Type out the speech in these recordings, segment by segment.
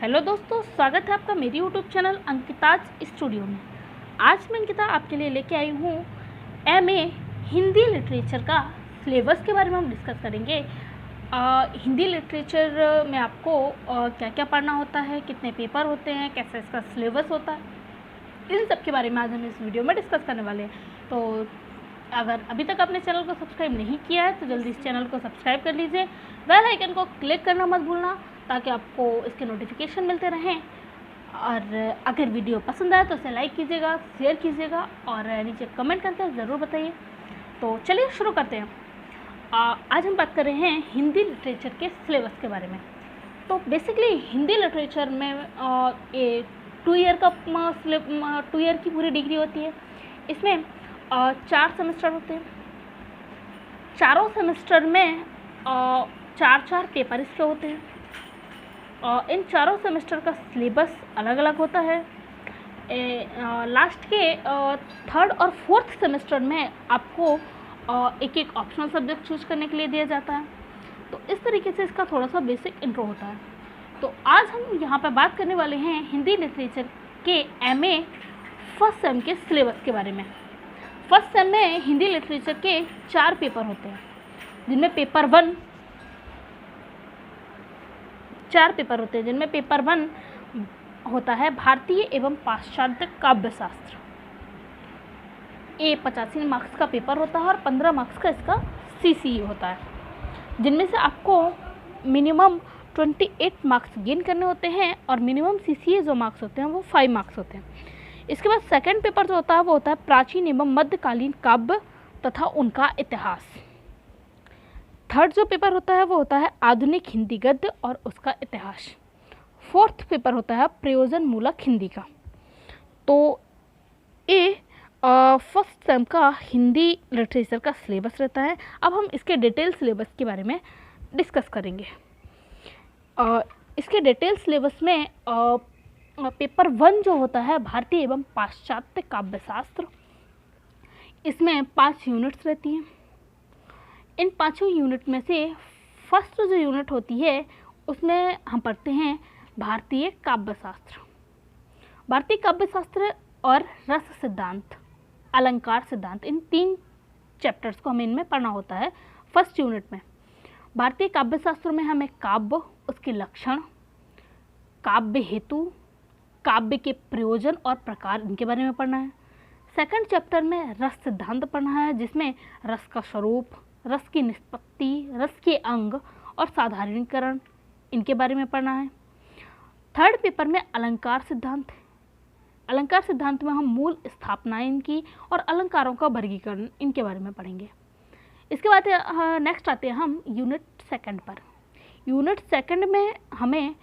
Hello दोस्तों, स्वागत है आपका मेरी यूट्यूब चैनल अंकिताज स्टूडियो में। आज मैं अंकिता आपके लिए लेके आई हूँ एमए हिंदी लिटरेचर का सिलेबस के बारे में हम डिस्कस करेंगे। हिंदी लिटरेचर में आपको क्या क्या पढ़ना होता है, कितने पेपर होते हैं, कैसे इसका सिलेबस होता है, इन सब के बारे में आज हम इस वीडियो में डिस्कस करने वाले हैं। तो अगर अभी तक आपने चैनल को सब्सक्राइब नहीं किया है तो जल्दी इस चैनल को सब्सक्राइब कर लीजिए, बेल आइकन को क्लिक करना मत भूलना ताकि आपको इसके नोटिफिकेशन मिलते रहें। और अगर वीडियो पसंद आए तो इसे लाइक कीजिएगा, शेयर कीजिएगा और नीचे कमेंट करके ज़रूर बताइए। तो चलिए शुरू करते हैं। आज हम बात कर रहे हैं हिंदी लिटरेचर के सिलेबस के बारे में। तो बेसिकली हिंदी लिटरेचर में ये 2 ईयर की पूरी डिग्री होती है। इसमें 4 सेमेस्टर होते हैं। चारों सेमेस्टर में 4 पेपर इसके होते हैं। इन चारों सेमेस्टर का सिलेबस अलग अलग होता है। लास्ट के 3rd और 4th सेमेस्टर में आपको एक एक ऑप्शनल सब्जेक्ट चूज करने के लिए दिया जाता है। तो इस तरीके से इसका थोड़ा सा बेसिक इंट्रो होता है। तो आज हम यहाँ पर बात करने वाले हैं हिंदी लिटरेचर के एमए फर्स्ट सेम के सिलेबस के बारे में। फर्स्ट सेम में हिंदी लिटरेचर के 4 पेपर होते हैं, जिनमें पेपर 1 4 पेपर होते हैं जिनमें पेपर 1 होता है भारतीय एवं पाश्चात्य काव्य शास्त्र। ये 85 मार्क्स का पेपर होता है और 15 मार्क्स का इसका सीसीई होता है, जिनमें से आपको मिनिमम 28 मार्क्स गेन करने होते हैं और मिनिमम सीसीए जो मार्क्स होते हैं वो 5 मार्क्स होते हैं। इसके बाद सेकंड पेपर जो होता है वो होता है प्राचीन एवं मध्यकालीन काव्य तथा उनका इतिहास। थर्ड जो पेपर होता है वो होता है आधुनिक हिंदी गद्य और उसका इतिहास। 4th पेपर होता है प्रयोजन मूलक हिंदी का। तो ये फर्स्ट सेम का हिंदी लिटरेचर का सिलेबस रहता है। अब हम इसके डिटेल सिलेबस के बारे में डिस्कस करेंगे। इसके डिटेल सिलेबस में पेपर 1 जो होता है भारतीय एवं पाश्चात्य काव्य शास्त्र, इसमें 5 यूनिट्स रहती हैं। इन 5 यूनिट में से फर्स्ट जो यूनिट होती है उसमें हम पढ़ते हैं भारतीय काव्य शास्त्र। भारतीय काव्य शास्त्र और रस सिद्धांत, अलंकार सिद्धांत, इन 3 चैप्टर्स को हमें इनमें पढ़ना होता है फर्स्ट यूनिट में। भारतीय काव्य शास्त्र में हमें काव्य, उसके लक्षण, काव्य हेतु, काव्य के प्रयोजन और प्रकार, इनके बारे में पढ़ना है। सेकंड चैप्टर में रस सिद्धांत पढ़ना है, जिसमें रस का स्वरूप, रस की निष्पत्ति, रस के अंग और साधारणीकरण, इनके बारे में पढ़ना है। थर्ड पेपर में अलंकार सिद्धांत। अलंकार सिद्धांत में हम मूल स्थापनाएं इनकी और अलंकारों का वर्गीकरण, इनके बारे में पढ़ेंगे। इसके बाद नेक्स्ट आते हैं हम यूनिट सेकंड पर। यूनिट सेकंड में हमें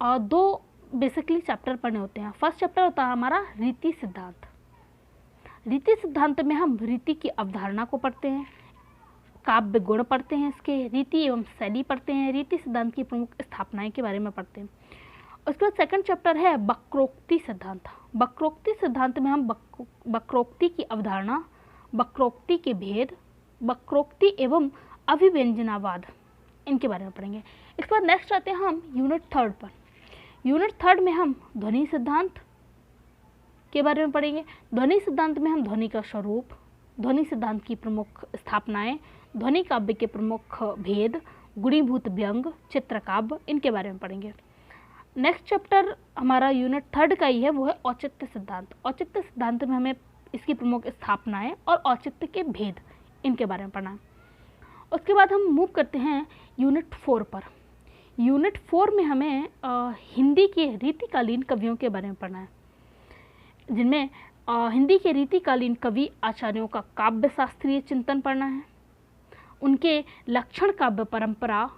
2 बेसिकली चैप्टर पढ़ने होते हैं। फर्स्ट चैप्टर होता है हमारा रीति सिद्धांत। रीति सिद्धांत में हम रीति की अवधारणा को पढ़ते हैं, काव्य गुण पढ़ते हैं, इसके रीति एवं शैली पढ़ते हैं, रीति सिद्धांत की प्रमुख स्थापनाएं के बारे में पढ़ते हैं। उसके बाद सेकंड चैप्टर है वक्रोक्ति सिद्धांत। वक्रोक्ति सिद्धांत में हम वक्रोक्ति की अवधारणा, वक्रोक्ति के भेद, वक्रोक्ति एवं अभिव्यंजनावाद, इनके बारे में पढ़ेंगे। इसके बाद नेक्स्ट आते हैं हम यूनिट 3 पर। यूनिट 3 में हम ध्वनि सिद्धांत के बारे में पढ़ेंगे। ध्वनि सिद्धांत में हम ध्वनि का स्वरूप, ध्वनि सिद्धांत की प्रमुख स्थापनाएं, ध्वनि काव्य के प्रमुख भेद, गुणीभूत व्यंग, चित्रकाव्य, इनके बारे में पढ़ेंगे। नेक्स्ट चैप्टर हमारा यूनिट 3 का ही है, वो है औचित्य सिद्धांत। औचित्य सिद्धांत में हमें इसकी प्रमुख स्थापनाएं और औचित्य के भेद, इनके बारे में पढ़ना है। उसके बाद हम मूव करते हैं यूनिट 4 पर। यूनिट 4 में हमें हिंदी के रीतिकालीन कवियों के बारे में पढ़ना है, जिनमें हिंदी के रीतिकालीन कवि आचार्यों का काव्य शास्त्रीय चिंतन पढ़ना है, उनके लक्षण, काव्य परंपरा,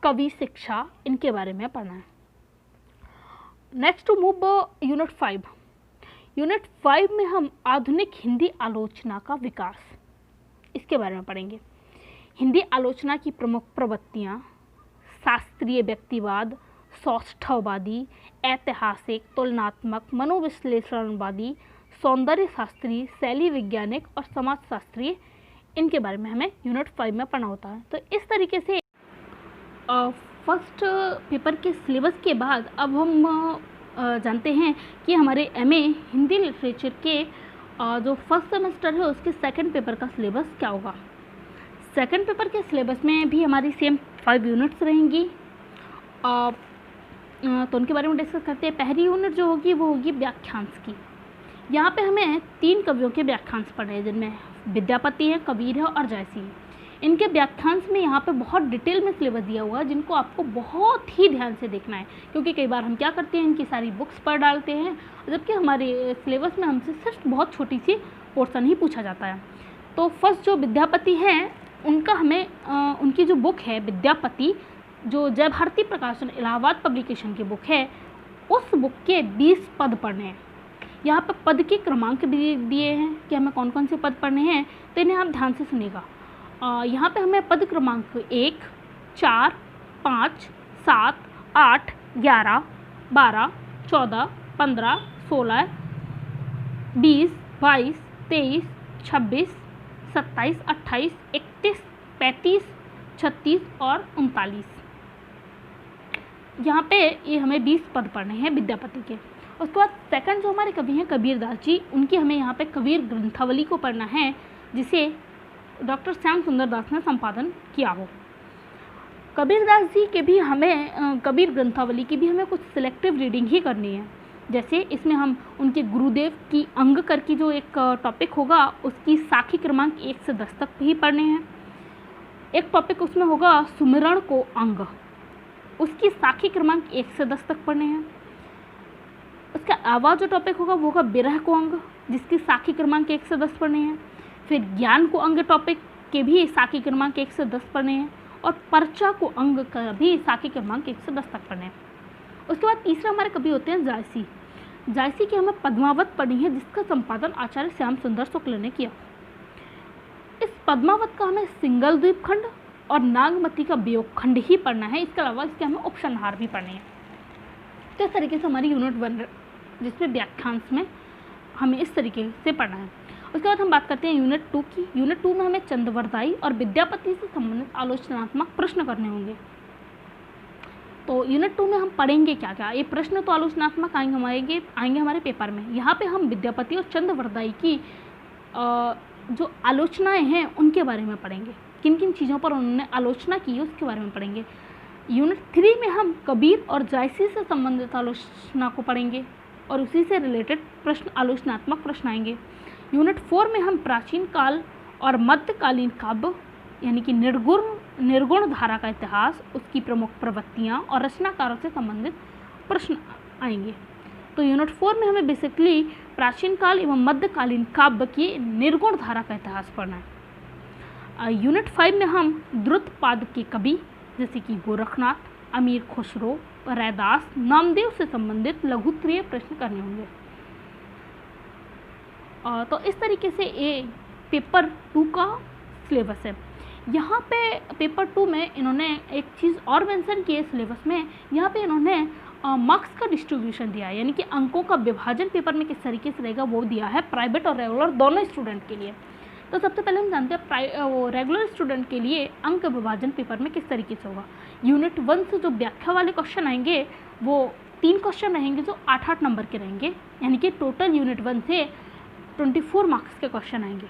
कवि शिक्षा, इनके बारे में पढ़ना है। Next to move unit 5। Unit 5 में हम आधुनिक हिंदी आलोचना का विकास, इसके बारे में पढ़ेंगे। हिंदी आलोचना की प्रमुख प्रवृत्तियाँ, शास्त्रीय व्यक्तिवाद, सौष्ठववादी, ऐतिहासिक, तुलनात्मक, मनोविश्लेषणवादी, सौंदर्य शास्त्री, शैली वैज्ञानिक और समाजशास्त्रीय, इनके बारे में हमें यूनिट 5 में पढ़ना होता है। तो इस तरीके से फर्स्ट पेपर के सिलेबस के बाद अब हम जानते हैं कि हमारे एमए हिंदी लिटरेचर के जो फर्स्ट सेमेस्टर है उसके सेकंड पेपर का सिलेबस क्या होगा। सेकंड पेपर के सिलेबस में भी हमारी सेम 5 यूनिट्स रहेंगी। तो उनके बारे में डिस्कस करते हैं। पहली यूनिट जो होगी वो होगी व्याख्यांश की। यहाँ पे हमें 3 कवियों के व्याख्यांश पढ़े हैं, जिनमें विद्यापति है, कबीर है और जायसी है। इनके व्याख्यांश में यहाँ पे बहुत डिटेल में सिलेबस दिया हुआ है, जिनको आपको बहुत ही ध्यान से देखना है, क्योंकि कई बार हम क्या करते हैं, इनकी सारी बुक्स पढ़ डालते हैं, जबकि हमारे सिलेबस में हमसे सिर्फ बहुत छोटी सी पोर्शन ही पूछा जाता है। तो फर्स्ट जो विद्यापति हैं उनका हमें उनकी जो बुक है विद्यापति, जो जय भारती प्रकाशन इलाहाबाद पब्लिकेशन की बुक है, उस बुक के 20 पद पढ़ने हैं। यहाँ पर पद के क्रमांक भी दिए हैं कि हमें कौन कौन से पद पढ़ने हैं, तो इन्हें आप ध्यान से सुनिएगा। यहाँ पे हमें पद क्रमांक 1, 4, 5, 7, 8, 11, 12, 14, 15, 16, 20, 22, 23, 26, 27, 28, 31, 35, 36 और 39। यहाँ पे ये हमें 20 पद पढ़ने हैं विद्यापति के। उसके बाद सेकंड जो हमारे कवि हैं कबीर दास जी, उनकी हमें यहाँ पे कबीर ग्रंथावली को पढ़ना है, जिसे डॉक्टर श्याम सुंदर दास ने संपादन किया हो। कबीर दास जी के भी हमें कबीर ग्रंथावली की भी हमें कुछ सिलेक्टिव रीडिंग ही करनी है। जैसे इसमें हम उनके गुरुदेव की अंग करके जो एक टॉपिक होगा, उसकी साखी क्रमांक 1 से 10 तक ही पढ़ने हैं। एक टॉपिक उसमें होगा सुमिरण को अंग, उसकी साखी क्रमांक 1 से 10 तक पढ़ने हैं। उसके अलावा जो टॉपिक होगा वो होगा विरह को अंग, जिसकी साखी क्रमांक 1 से 10 पढ़ने हैं। फिर ज्ञान को अंग टॉपिक के भी साखी क्रमांक 1 से 10 पढ़ने हैं, और पर्चा को अंग का भी साखी क्रमांक 1 से 10 तक पढ़ने हैं। उसके बाद तीसरा हमारे कवि होते हैं जायसी। जायसी की हमें पद्मावत पढ़नी है, जिसका संपादन आचार्य श्याम सुंदर शुक्ल ने किया। इस पद्मावत का हमें सिंगल द्वीप खंड और नागमती का वियोग खंड ही पढ़ना है। इसके अलावा इसके हमें उपसंहार भी पढ़ने हैं। तो इस तरीके से हमारी यूनिट 1 जिसमें व्याख्यांश में हमें इस तरीके से पढ़ना है। उसके बाद हम बात करते हैं यूनिट 2 की। यूनिट 2 में हमें चंद्रवरदाई और विद्यापति से संबंधित आलोचनात्मक प्रश्न करने होंगे। तो यूनिट 2 में हम पढ़ेंगे क्या क्या, ये प्रश्न तो आलोचनात्मक आएंगे हमारे पेपर में। यहाँ पे हम विद्यापति और चंद्रवरदाई की जो आलोचनाएं हैं उनके बारे में पढ़ेंगे, किन किन चीज़ों पर उन्होंने आलोचना की है उसके बारे में पढ़ेंगे। यूनिट 3 में हम कबीर और जायसी से संबंधित आलोचना को पढ़ेंगे और उसी से रिलेटेड प्रश्न आलोचनात्मक प्रश्न आएंगे। यूनिट 4 में हम प्राचीन काल और मध्यकालीन काव्य यानी कि निर्गुण धारा का इतिहास, उसकी प्रमुख प्रवृत्तियाँ और रचनाकारों से संबंधित प्रश्न आएंगे। तो यूनिट 4 में हमें बेसिकली प्राचीन काल एवं मध्यकालीन काव्य की निर्गुण धारा का इतिहास पढ़ना है। यूनिट 5 में हम द्रुतपाद के कवि जैसे कि गोरखनाथ, अमीर खुसरो, रैदास, नामदेव से संबंधित लघुत्तरीय प्रश्न करने होंगे। तो इस तरीके से ये पेपर 2 का सिलेबस है। यहाँ पे पेपर 2 में इन्होंने एक चीज़ और मेंशन की है सिलेबस में। यहाँ पे इन्होंने मार्क्स का डिस्ट्रीब्यूशन दिया है, यानी कि अंकों का विभाजन पेपर में किस तरीके से रहेगा वो दिया है प्राइवेट और रेगुलर दोनों स्टूडेंट के लिए। तो सबसे पहले हम जानते हैं रेगुलर स्टूडेंट के लिए अंक विभाजन पेपर में किस तरीके से होगा। यूनिट 1 से जो व्याख्या वाले क्वेश्चन आएंगे वो 3 क्वेश्चन रहेंगे जो 8-8 नंबर के रहेंगे, यानी कि टोटल यूनिट 1 से 24 मार्क्स के क्वेश्चन आएंगे।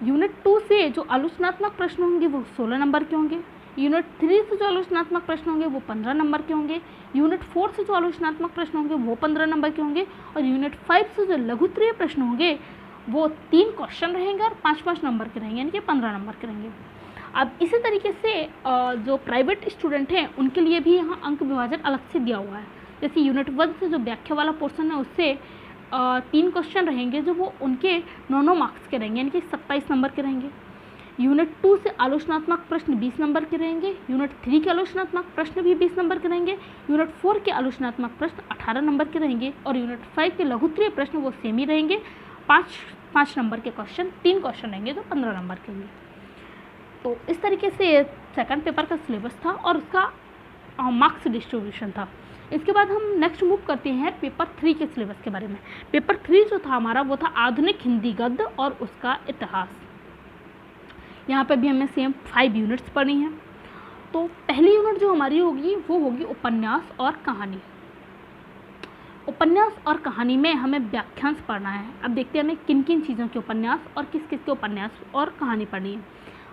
यूनिट 2 से जो आलोचनात्मक प्रश्न होंगे वो 16 नंबर के होंगे। यूनिट 3 से जो आलोचनात्मक प्रश्न होंगे वो 15 नंबर के होंगे। यूनिट 4 से जो आलोचनात्मक प्रश्न होंगे वो 15 नंबर के होंगे। और यूनिट 5 से जो लघुत्तरीय प्रश्न होंगे वो 3 क्वेश्चन रहेंगे और 5-5 नंबर के रहेंगे, यानी कि 15 नंबर के रहेंगे। अब इसी तरीके से जो प्राइवेट स्टूडेंट हैं उनके लिए भी यहाँ अंक विभाजन अलग से दिया हुआ है। जैसे यूनिट 1 से जो व्याख्या वाला पोर्शन है उससे 3 क्वेश्चन रहेंगे जो वो उनके 9 मार्क्स के रहेंगे, यानी कि 27 नंबर के रहेंगे। यूनिट 2 से आलोचनात्मक प्रश्न 20 नंबर के रहेंगे। यूनिट 3 के आलोचनात्मक प्रश्न भी 20 नंबर के रहेंगे। यूनिट 4 के आलोचनात्मक प्रश्न 18 नंबर के रहेंगे। और यूनिट 5 के लघुत्तरीय प्रश्न वो सेम ही रहेंगे, 5 नंबर के क्वेश्चन, 3 क्वेश्चन रहेंगे जो 15 नंबर के होंगे। तो इस तरीके से सेकंड पेपर का सिलेबस था और उसका मार्क्स डिस्ट्रीब्यूशन था। इसके बाद हम नेक्स्ट मूव करते हैं पेपर 3 के सिलेबस के बारे में। पेपर 3 जो था हमारा वो था आधुनिक हिंदी गद्य और उसका इतिहास। यहाँ पे भी हमें सेम 5 यूनिट्स पढ़नी है। तो पहली यूनिट जो हमारी होगी वो होगी उपन्यास और कहानी। उपन्यास और कहानी में हमें वाक्यांश पढ़ना है। अब देखते हैं हमें किन किन चीज़ों के उपन्यास और किस किस के उपन्यास और कहानी पढ़नी है।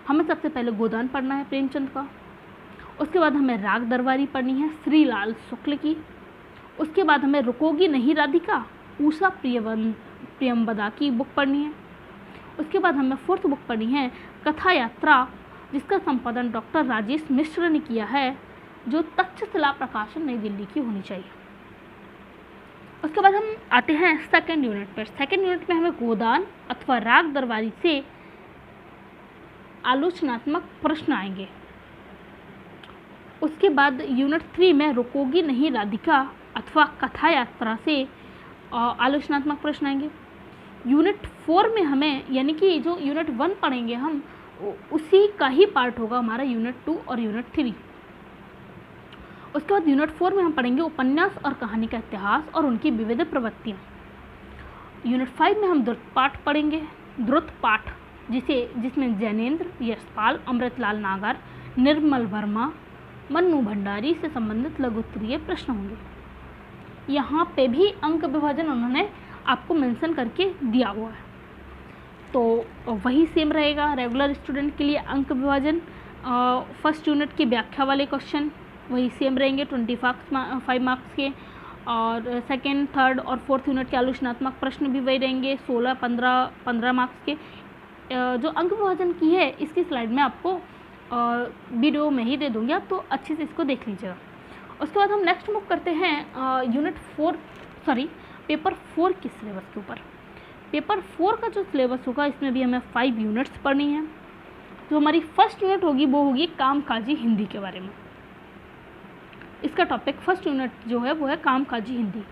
हमें सबसे पहले गोदान पढ़ना है प्रेमचंद का, उसके बाद हमें राग दरबारी पढ़नी है श्रीलाल शुक्ल की, उसके बाद हमें रुकोगी नहीं राधिका उषा प्रियंवदा की बुक पढ़नी है, उसके बाद हमें फोर्थ बुक पढ़नी है कथा यात्रा, जिसका संपादन डॉक्टर राजेश मिश्र ने किया है, जो तक्षशिला प्रकाशन नई दिल्ली की होनी चाहिए। उसके बाद हम आते हैं सेकेंड यूनिट पर। सेकेंड यूनिट में हमें गोदान अथवा राग दरबारी से आलोचनात्मक प्रश्न आएंगे। उसके बाद यूनिट 3 में रुकोगी नहीं राधिका अथवा कथा यात्रा से आलोचनात्मक प्रश्न आएंगे। यूनिट 4 में हमें, यानी कि जो यूनिट 1 पढ़ेंगे हम, उसी का ही पार्ट होगा हमारा यूनिट 2 और यूनिट 3। उसके बाद यूनिट 4 में हम पढ़ेंगे उपन्यास और कहानी का इतिहास और उनकी विविध प्रवृत्तियाँ। यूनिट 5 में हम द्रुत पाठ पढ़ेंगे, द्रुत पाठ जिसमें जैनेन्द्र, यशपाल, अमृतलाल नागर, निर्मल वर्मा, मन्नू भंडारी से संबंधित लघु उत्तरीय प्रश्न होंगे। यहाँ पे भी अंक विभाजन उन्होंने आपको मेंशन करके दिया हुआ है, तो वही सेम रहेगा रेगुलर स्टूडेंट के लिए। अंक विभाजन फर्स्ट यूनिट की व्याख्या वाले क्वेश्चन वही सेम रहेंगे 25 मार्क्स के, और सेकेंड, थर्ड और फोर्थ यूनिट के आलोचनात्मक प्रश्न भी वही रहेंगे 16, 15 मार्क्स के। जो अंक विभाजन की है इसकी स्लाइड में आपको वीडियो में ही दे दूँगी, आप तो अच्छे से इसको देख लीजिएगा। उसके बाद हम नेक्स्ट मूव करते हैं पेपर 4 की सिलेबस के ऊपर। पेपर 4 का जो सिलेबस होगा इसमें भी हमें 5 यूनिट्स पढ़नी है। जो हमारी फर्स्ट यूनिट होगी वो होगी कामकाजी हिंदी के बारे में। इसका टॉपिक फर्स्ट यूनिट जो है वो है कामकाजी हिंदी।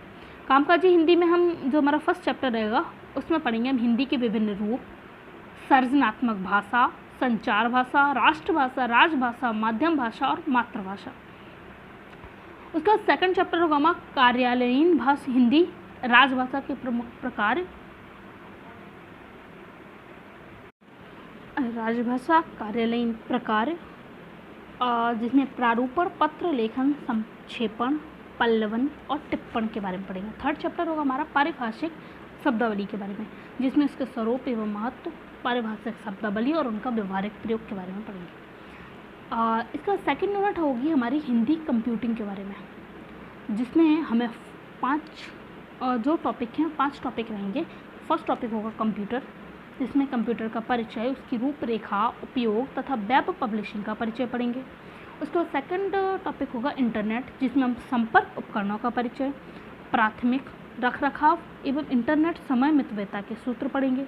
कामकाजी हिंदी में हम, जो हमारा फर्स्ट चैप्टर रहेगा उसमें पढ़ेंगे हम हिंदी के विभिन्न रूप, सर्जनात्मक भाषा, संचार भाषा, राष्ट्रभाषा, राजभाषा, माध्यम भाषा और मातृभाषा। उसका सेकंड चैप्टर होगा हमारा कार्यालयीन भाषा हिंदी, राजभाषा के प्रमुख प्रकार, राजभाषा, कार्यालयीन प्रकार, जिसमें प्रारूपण, पत्र लेखन, संक्षेपण, पल्लवन और टिप्पण के बारे में पढ़ेंगे। थर्ड चैप्टर होगा हमारा पारिभाषिक शब्दावली के बारे में, जिसमें उसके स्वरूप एवं महत्व, पारिभाषिक शब्दावली और उनका व्यवहारिक प्रयोग के बारे में पढ़ेंगे। इसका सेकंड यूनिट होगी हमारी हिंदी कंप्यूटिंग के बारे में, जिसमें हमें 5 जो टॉपिक हैं 5 टॉपिक रहेंगे। फर्स्ट टॉपिक होगा कंप्यूटर, जिसमें कंप्यूटर का परिचय, उसकी रूपरेखा, उपयोग तथा वेब पब्लिशिंग का परिचय पढ़ेंगे। उसके बाद सेकंड टॉपिक होगा इंटरनेट, जिसमें हम संपर्क उपकरणों का परिचय, प्राथमिक, रखरखाव एवं इंटरनेट समय मितव्ययता के सूत्र पढ़ेंगे।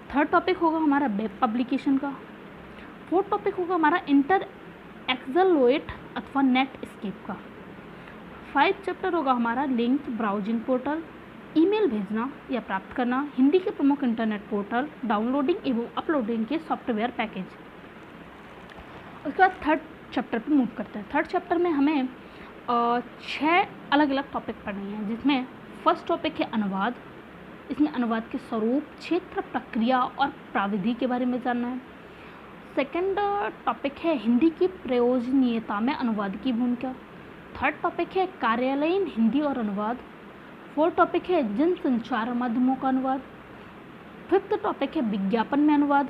थर्ड टॉपिक होगा हमारा वेब पब्लिकेशन का। फोर्थ टॉपिक होगा हमारा इंटर एक्सप्लोइट अथवा नेट स्केप का। 5 चैप्टर होगा हमारा लिंक, ब्राउजिंग पोर्टल, ईमेल भेजना या प्राप्त करना, हिंदी के प्रमुख इंटरनेट पोर्टल, डाउनलोडिंग एवं अपलोडिंग के सॉफ्टवेयर पैकेज। उसके बाद थर्ड चैप्टर पर मूव करते हैं। थर्ड चैप्टर में हमें 6 अलग अलग टॉपिक पढ़ने हैं, जिसमें फर्स्ट टॉपिक है अनुवाद। इसमें अनुवाद के स्वरूप, क्षेत्र, प्रक्रिया और प्राविधि के बारे में जानना है। सेकंड टॉपिक है हिंदी की प्रयोजनीयता में अनुवाद की भूमिका। थर्ड टॉपिक है कार्यालयीन हिंदी और अनुवाद। फोर्थ टॉपिक है जनसंचार माध्यमों का अनुवाद। फिफ्थ टॉपिक है विज्ञापन में अनुवाद।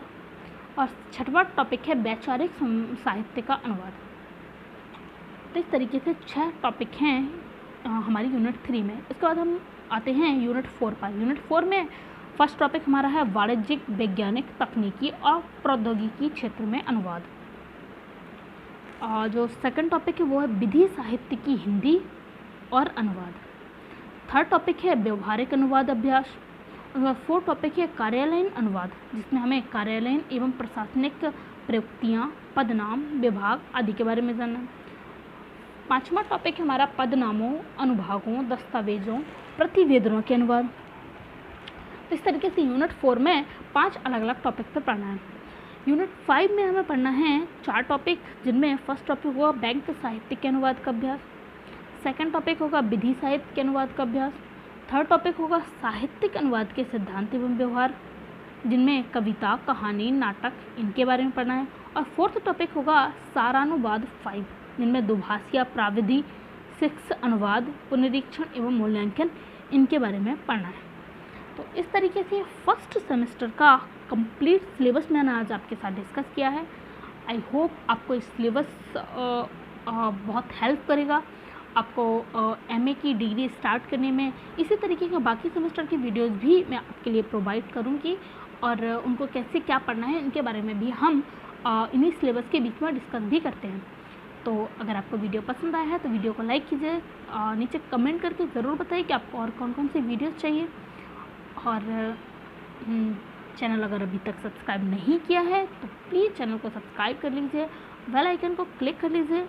और छठवां टॉपिक है वैचारिक साहित्य का अनुवाद। तो इस तरीके से 6 टॉपिक हैं हमारी यूनिट 3 में। इसके बाद हम आते हैं यूनिट 4 पर। यूनिट 4 में फर्स्ट टॉपिक हमारा है वाणिज्यिक, वैज्ञानिक, तकनीकी और प्रौद्योगिकी क्षेत्र में अनुवाद। जो सेकंड टॉपिक है वो है विधि साहित्य की हिंदी और अनुवाद। थर्ड टॉपिक है व्यवहारिक अनुवाद अभ्यास। फोर्थ टॉपिक है कार्यालयीन अनुवाद, जिसमें हमें कार्यालयीन एवं प्रशासनिक प्रयुक्तियाँ, पदनाम, विभाग आदि के बारे में जानना है। पांचवा टॉपिक है हमारा पदनामों, अनुभागों, दस्तावेजों, प्रतिवेदनों के अनुवाद। इस तरीके से यूनिट 4 में 5 अलग अलग टॉपिक पर पढ़ना है। यूनिट 5 में हमें पढ़ना है 4 टॉपिक, जिनमें फर्स्ट टॉपिक होगा बैंक साहित्य के अनुवाद का अभ्यास। सेकंड टॉपिक होगा विधि साहित्य के अनुवाद का अभ्यास। थर्ड टॉपिक होगा साहित्यिक अनुवाद के सिद्धांत एवं व्यवहार, जिनमें कविता, कहानी, नाटक इनके बारे में पढ़ना है। और फोर्थ टॉपिक होगा सारानुवाद 5, जिनमें दुभाषिया प्राविधि, 6 अनुवाद, पुनरीक्षण एवं मूल्यांकन, इनके बारे में पढ़ना है। तो इस तरीके से फर्स्ट सेमेस्टर का कंप्लीट सिलेबस मैंने आज आपके साथ डिस्कस किया है। आई होप आपको इस सिलेबस बहुत हेल्प करेगा, आपको एमए की डिग्री स्टार्ट करने में। इसी तरीके के बाकी सेमेस्टर की वीडियोस भी मैं आपके लिए प्रोवाइड करूँगी और उनको कैसे क्या पढ़ना है इनके बारे में भी हम इन्हीं सिलेबस के बीच में डिस्कस भी करते हैं। तो अगर आपको वीडियो पसंद आया है तो वीडियो को लाइक कीजिए, नीचे कमेंट करके ज़रूर बताइए कि आपको और कौन कौन सी वीडियोस चाहिए। और चैनल अगर अभी तक सब्सक्राइब नहीं किया है तो प्लीज़ चैनल को सब्सक्राइब कर लीजिए, बेल आइकन को क्लिक कर लीजिए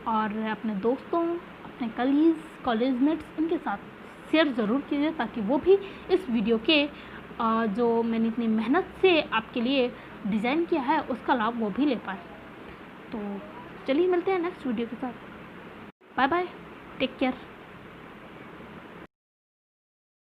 और अपने दोस्तों, अपने कलीग्स, कॉलेजमेट्स, इनके साथ शेयर ज़रूर कीजिए ताकि वो भी इस वीडियो के जो मैंने इतनी मेहनत से आपके लिए डिज़ाइन किया है उसका लाभ वो भी ले पाए। तो चलिए मिलते हैं नेक्स्ट वीडियो के साथ। Bye bye, take care.